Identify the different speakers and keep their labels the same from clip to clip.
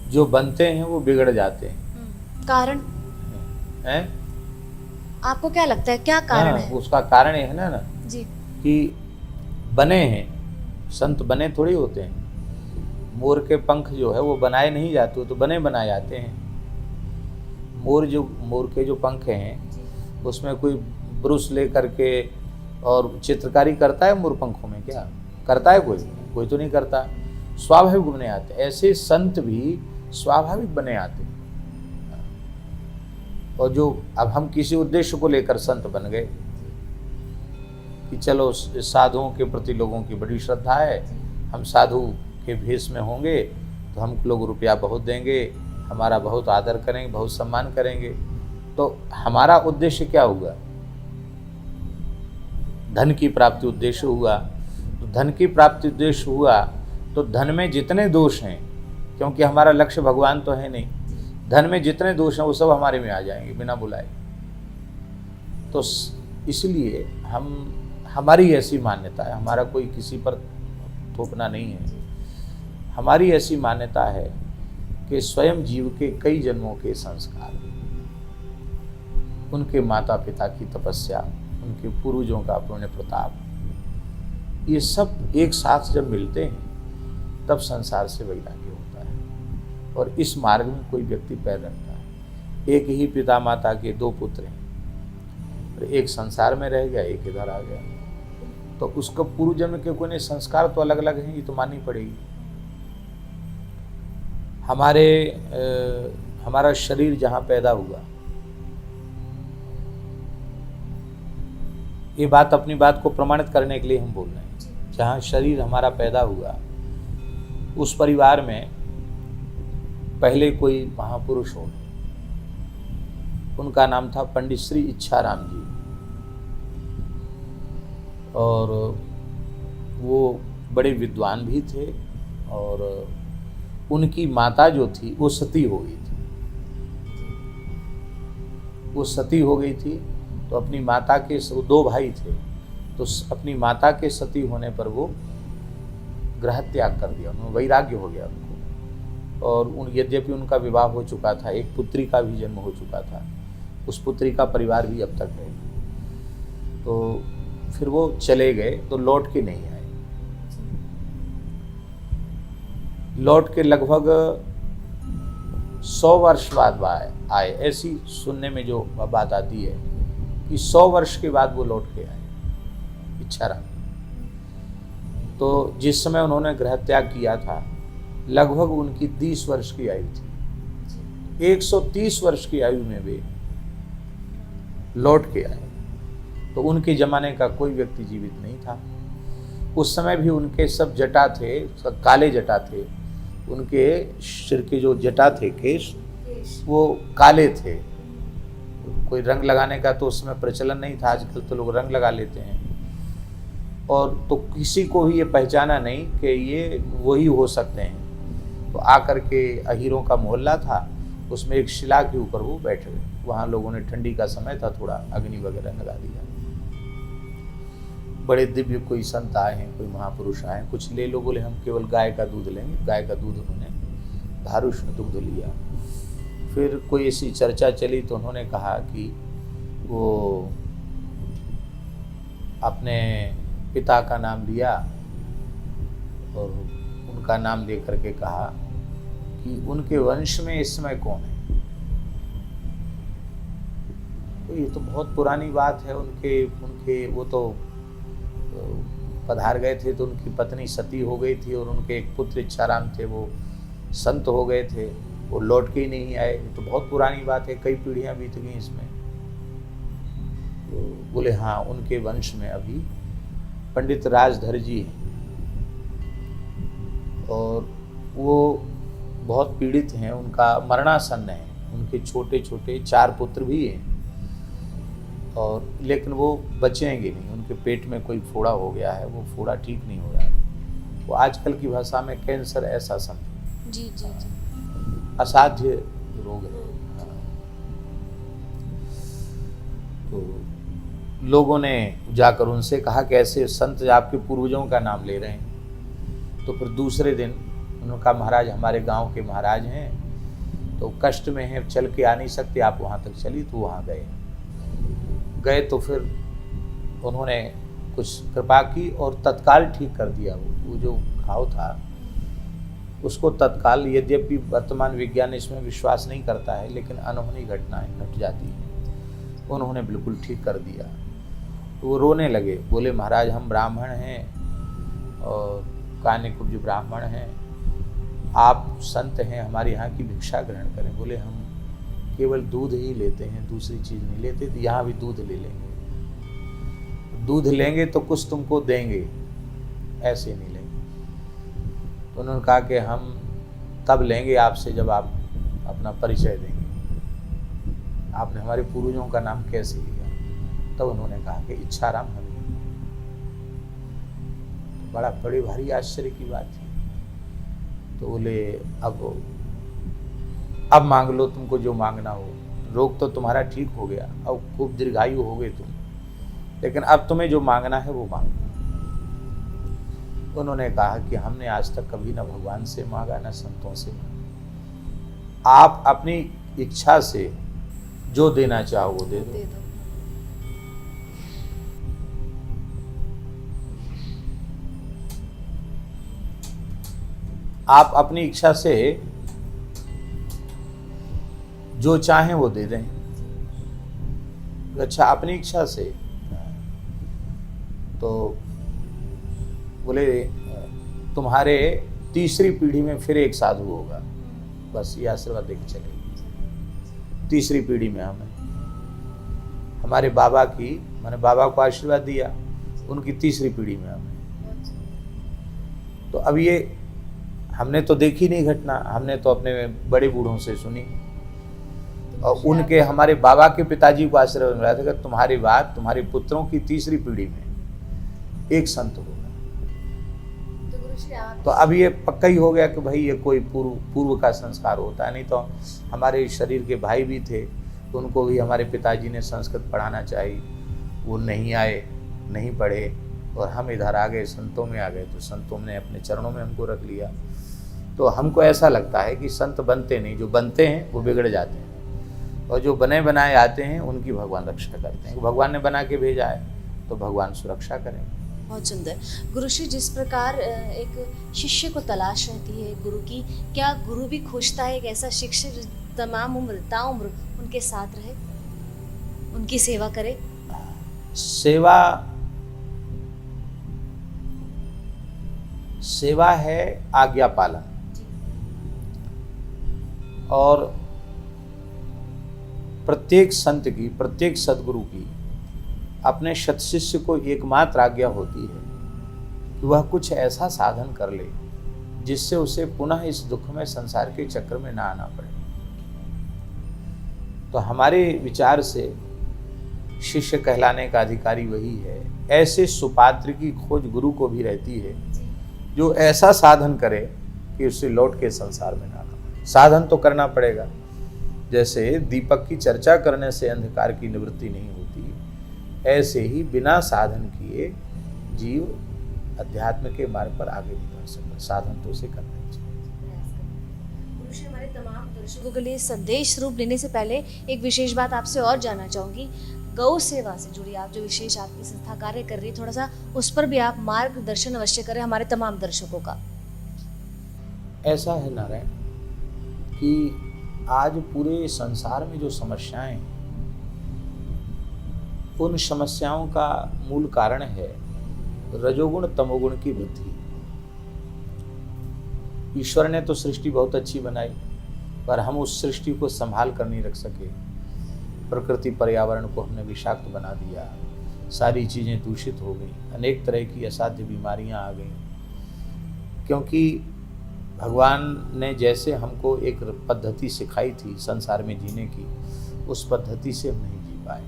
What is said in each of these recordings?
Speaker 1: जो बनते हैं वो बिगड़ जाते हैं।
Speaker 2: कारण
Speaker 1: हैं?
Speaker 2: आपको क्या लगता है, क्या कारण
Speaker 1: हाँ,
Speaker 2: है?
Speaker 1: उसका कारण ये है ना
Speaker 2: जी।
Speaker 1: कि बने हैं, संत बने थोड़ी होते हैं। मोर के पंख जो है वो बनाए नहीं जाते, वो तो बने बनाए जाते हैं। मोर के जो पंख हैं उसमें कोई ब्रुश ले करके और चित्रकारी करता है मोर पंखों में? क्या करता है? कोई तो नहीं करता। स्वाभाविक बने आते हैं। ऐसे संत भी स्वाभाविक बने आते हैं। और जो अब हम किसी उद्देश्य को लेकर संत बन गए कि चलो साधुओं के प्रति लोगों की बड़ी श्रद्धा है, हम साधु के भेष में होंगे तो हम लोग रुपया बहुत देंगे, हमारा बहुत आदर करेंगे, बहुत सम्मान करेंगे। तो हमारा उद्देश्य क्या हुआ? धन की प्राप्ति उद्देश्य हुआ। तो धन की प्राप्ति उद्देश्य हुआ तो धन में जितने दोष हैं, क्योंकि हमारा लक्ष्य भगवान तो है नहीं, धन में जितने दोष हैं वो सब हमारे में आ जाएंगे बिना बुलाए। तो इसलिए हमारी ऐसी मान्यता है, हमारा कोई किसी पर थोपना नहीं है। हमारी ऐसी मान्यता है कि स्वयं जीव के कई जन्मों के संस्कार, उनके माता पिता की तपस्या, उनके पूर्वजों का पुण्य प्रताप, ये सब एक साथ जब मिलते हैं तब संसार से वैराग्य होता है। और इस मार्ग में कोई व्यक्ति पैर रखता है। एक ही पिता माता के दो पुत्र हैं, एक संसार में रह गया, एक इधर आ गया, तो उसका पूर्व जन्म के कोई संस्कार तो अलग अलग हैं, ये तो माननी पड़ेगी। हमारा शरीर जहाँ पैदा हुआ, ये बात अपनी बात को प्रमाणित करने के लिए हम बोल रहे हैं, जहाँ शरीर हमारा पैदा हुआ उस परिवार में पहले कोई महापुरुष हो, उनका नाम था पंडित श्री इच्छाराम जी। और वो बड़े विद्वान भी थे और उनकी माता जो थी वो सती हो गई थी। वो सती हो गई थी तो अपनी माता के, दो भाई थे, तो अपनी माता के सती होने पर वो ग्रह त्याग कर दिया, उन्होंने वैराग्य हो गया उनको। और यद्यपि उनका विवाह हो चुका था, एक पुत्री का भी जन्म हो चुका था, उस पुत्री का परिवार भी अब तक है। तो फिर वो चले गए तो लौट के नहीं आए। लौट के लगभग 100 वर्ष बाद आए, ऐसी सुनने में जो बात आती है कि 100 वर्ष के बाद वो लौट के आए इच्छाराम। तो जिस समय उन्होंने ग्रह त्याग किया था लगभग उनकी 30 वर्ष की आयु थी। 130 वर्ष की आयु में वे लौट के आए। तो उनके जमाने का कोई व्यक्ति जीवित नहीं था। उस समय भी उनके सब जटा थे, सब काले जटा थे। उनके सिर के जो जटा थे, केश, वो काले थे। कोई रंग लगाने का तो उस समय प्रचलन नहीं था, आजकल तो लोग रंग लगा लेते हैं। और तो किसी को भी ये पहचाना नहीं कि ये वही हो सकते हैं। तो आकर के अहीरों का मोहल्ला था, उसमें एक शिला के ऊपर वो बैठे हुए। वहाँ लोगों ने, ठंडी का समय था, थोड़ा अग्नि वगैरह लगा दिया। बड़े दिव्य कोई संत आए हैं, कोई महापुरुष आए हैं, कुछ ले लो, बोले हम केवल गाय का दूध लेंगे। गाय का दूध उन्होंने धारुष्ण दुग्ध लिया। फिर कोई ऐसी चर्चा चली तो उन्होंने कहा कि वो अपने पिता का नाम लिया और उनका नाम दे करके कहा कि उनके वंश में इस समय कौन है। तो ये तो बहुत पुरानी बात है। उनके वो तो पधार गए थे तो उनकी पत्नी सती हो गई थी और उनके एक पुत्र इच्छाराम थे, वो संत हो गए थे, वो लौट के ही नहीं आए। ये तो बहुत पुरानी बात है, कई पीढ़ियां बीत गई इसमें। तो बोले हाँ, उनके वंश में अभी पंडित राजधर जी हैं और वो बहुत पीड़ित हैं, उनका मरणासन्न है। उनके छोटे छोटे 4 पुत्र भी हैं और लेकिन वो बचेंगे नहीं। उनके पेट में कोई फोड़ा हो गया है, वो फोड़ा ठीक नहीं हो रहा है। वो आजकल की भाषा में कैंसर ऐसा समझो।
Speaker 2: जी जी जी।
Speaker 1: असाध्य रोग है। तो लोगों ने जाकर उनसे कहा कि ऐसे संत आपके पूर्वजों का नाम ले रहे हैं। तो फिर दूसरे दिन उन्होंने कहा महाराज हमारे गांव के महाराज हैं, तो कष्ट में हैं, चल के आ नहीं सकते, आप वहाँ तक चली। तो वहाँ गए तो फिर उन्होंने कुछ कृपा की और तत्काल ठीक कर दिया। वो जो घाव था उसको तत्काल, यद्यपि वर्तमान विज्ञान इसमें विश्वास नहीं करता है, लेकिन अनहोनी घटनाएं घट जाती हैं, उन्होंने बिल्कुल ठीक कर दिया। तो वो रोने लगे, बोले महाराज हम ब्राह्मण हैं और कान्यकुब्ज ब्राह्मण हैं, आप संत हैं, हमारे यहाँ की भिक्षा ग्रहण करें। बोले हम केवल दूध ही लेते हैं, दूसरी चीज़ नहीं लेते, तो यहाँ भी दूध ले लेंगे। दूध लेंगे तो कुछ तुमको देंगे, ऐसे नहीं लेंगे। तो उन्होंने कहा कि हम तब लेंगे आपसे जब आप अपना परिचय देंगे, आपने हमारे पूर्वजों का नाम कैसे लिया। तब उन्होंने कहा कि इच्छाराम हरि। तो बड़ा बड़ी भारी आश्चर्य की बात थी। तो बोले अब मांग लो तुमको जो मांगना हो, रोग तो तुम्हारा ठीक हो गया, अब खूब दीर्घायु हो गए तुम, लेकिन अब तुम्हें जो मांगना है वो मांगो। उन्होंने कहा कि हमने आज तक कभी न भगवान से मांगा न संतों से मांगा, आप अपनी इच्छा से जो देना चाहो वो दे दो। आप अपनी इच्छा से जो चाहें वो दे दें। अच्छा अपनी इच्छा से, तो बोले तुम्हारे तीसरी पीढ़ी में फिर एक साधु होगा, बस ये आशीर्वाद देके चलेगी। तीसरी पीढ़ी में हमें हमारे बाबा की, मैंने बाबा को आशीर्वाद दिया, उनकी तीसरी पीढ़ी में हमें। तो अब ये हमने तो देखी नहीं घटना, हमने तो अपने बड़े बूढ़ों से सुनी, और उनके हमारे बाबा के पिताजी को आशीर्वाद मिला था कि तुम्हारी बात तुम्हारे पुत्रों की तीसरी पीढ़ी में एक संत होगा। तो अब ये पक्का ही हो गया कि भाई ये कोई पूर्व का संस्कार होता है। नहीं तो हमारे शरीर के भाई भी थे, उनको भी हमारे पिताजी ने संस्कृत पढ़ाना चाहिए, वो नहीं आए, नहीं पढ़े, और हम इधर आ गए, संतों में आ गए, तो संतों ने अपने चरणों में हमको रख लिया। तो हमको ऐसा लगता है कि संत बनते नहीं, जो बनते हैं वो बिगड़ जाते हैं, और जो बने बनाए आते हैं उनकी भगवान रक्षा करते हैं। भगवान ने बना के भेजा है तो भगवान सुरक्षा करेंगे।
Speaker 2: बहुत सुंदर। गुरुश्री, जिस प्रकार एक शिष्य को तलाश रहती है गुरु की, क्या गुरु भी खोजता है एक ऐसा शिक्षक तमाम उम्र ताउम्र उनके साथ रहे, उनकी सेवा करे?
Speaker 1: सेवा है आज्ञा पालन, और प्रत्येक संत की, प्रत्येक सद्गुरु की अपने सत्शिष्य को एकमात्र आज्ञा होती है कि वह कुछ ऐसा साधन कर ले जिससे उसे पुनः इस दुख में, संसार के चक्र में ना आना पड़े। तो हमारे विचार से शिष्य कहलाने का अधिकारी वही है। ऐसे सुपात्र की खोज गुरु को भी रहती है जो ऐसा साधन करे कि उससे लौट के संसार में ना आना पड़े। साधन तो करना पड़ेगा, जैसे दीपक की चर्चा करने से अंधकार की निवृत्ति नहीं होती, ऐसे ही बिना साधन किए जीव अध्यात्म के मार्ग पर आगे नहीं बढ़ सकता। साधन तो उसे करना ही चाहिए।
Speaker 2: गुरुश्री, हमारे तमाम दर्शकों के लिए संदेश रूप लेने से पहले एक विशेष बात आपसे और जानना चाहूंगी। गौ सेवा से जुड़ी आप जो विशेष आपकी संस्था कार्य कर रही है, थोड़ा सा उस पर भी आप मार्गदर्शन अवश्य करें हमारे तमाम दर्शकों का।
Speaker 1: ऐसा है नारायण कि आज पूरे संसार में जो समस्याएं, उन समस्याओं का मूल कारण है रजोगुण तमोगुण की वृद्धि। ईश्वर ने तो सृष्टि बहुत अच्छी बनाई, पर हम उस सृष्टि को संभाल कर नहीं रख सके। प्रकृति पर्यावरण को हमने विषाक्त बना दिया, सारी चीज़ें दूषित हो गई, अनेक तरह की असाध्य बीमारियां आ गई, क्योंकि भगवान ने जैसे हमको एक पद्धति सिखाई थी संसार में जीने की, उस पद्धति से हम नहीं जी पाए।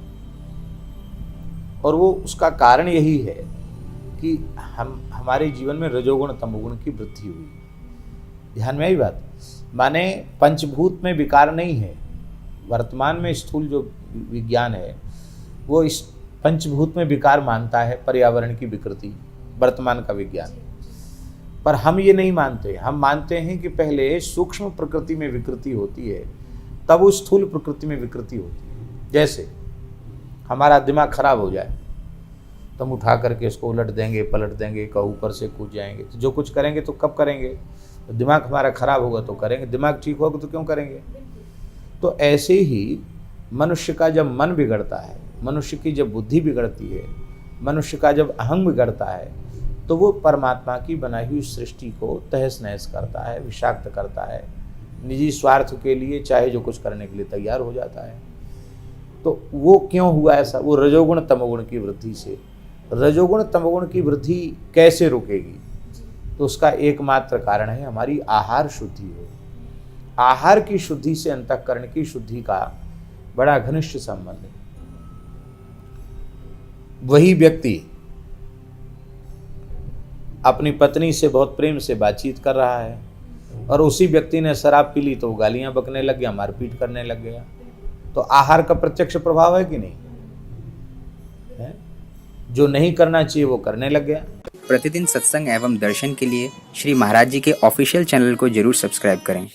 Speaker 1: और वो उसका कारण यही है कि हमारे जीवन में रजोगुण तमोगुण की वृद्धि हुई। ध्यान में आई बात, माने पंचभूत में विकार नहीं है। वर्तमान में स्थूल जो विज्ञान है वो इस पंचभूत में विकार मानता है, पर्यावरण की विकृति, वर्तमान का विज्ञान। पर हम ये नहीं मानते। हम मानते हैं कि पहले सूक्ष्म प्रकृति में विकृति होती है, तब उस स्थूल प्रकृति में विकृति होती है। जैसे हमारा दिमाग खराब हो जाए तो हम उठा करके इसको उलट देंगे, पलट देंगे, का ऊपर से कूद जाएंगे। तो जो कुछ करेंगे तो कब करेंगे? तो दिमाग हमारा खराब होगा तो करेंगे, दिमाग ठीक होगा तो क्यों करेंगे? तो ऐसे ही मनुष्य का जब मन बिगड़ता है, मनुष्य की जब बुद्धि बिगड़ती है, मनुष्य का जब अहंग बिगड़ता है, तो वो परमात्मा की बनाई हुई सृष्टि को तहस नहस करता है, विषाक्त करता है, निजी स्वार्थ के लिए चाहे जो कुछ करने के लिए तैयार हो जाता है। तो वो क्यों हुआ ऐसा? वो रजोगुण तमोगुण की वृद्धि से। रजोगुण तमोगुण की वृद्धि कैसे रुकेगी? तो उसका एकमात्र कारण है हमारी आहार शुद्धि हो। आहार की शुद्धि से अंतःकरण की शुद्धि का बड़ा घनिष्ठ संबंध है। वही व्यक्ति अपनी पत्नी से बहुत प्रेम से बातचीत कर रहा है और उसी व्यक्ति ने शराब पी ली तो गालियां बकने लग गया, मारपीट करने लग गया। तो आहार का प्रत्यक्ष प्रभाव है कि नहीं है? जो नहीं करना चाहिए वो करने लग गया।
Speaker 3: प्रतिदिन सत्संग एवं दर्शन के लिए श्री महाराज जी के ऑफिशियल चैनल को जरूर सब्सक्राइब करें।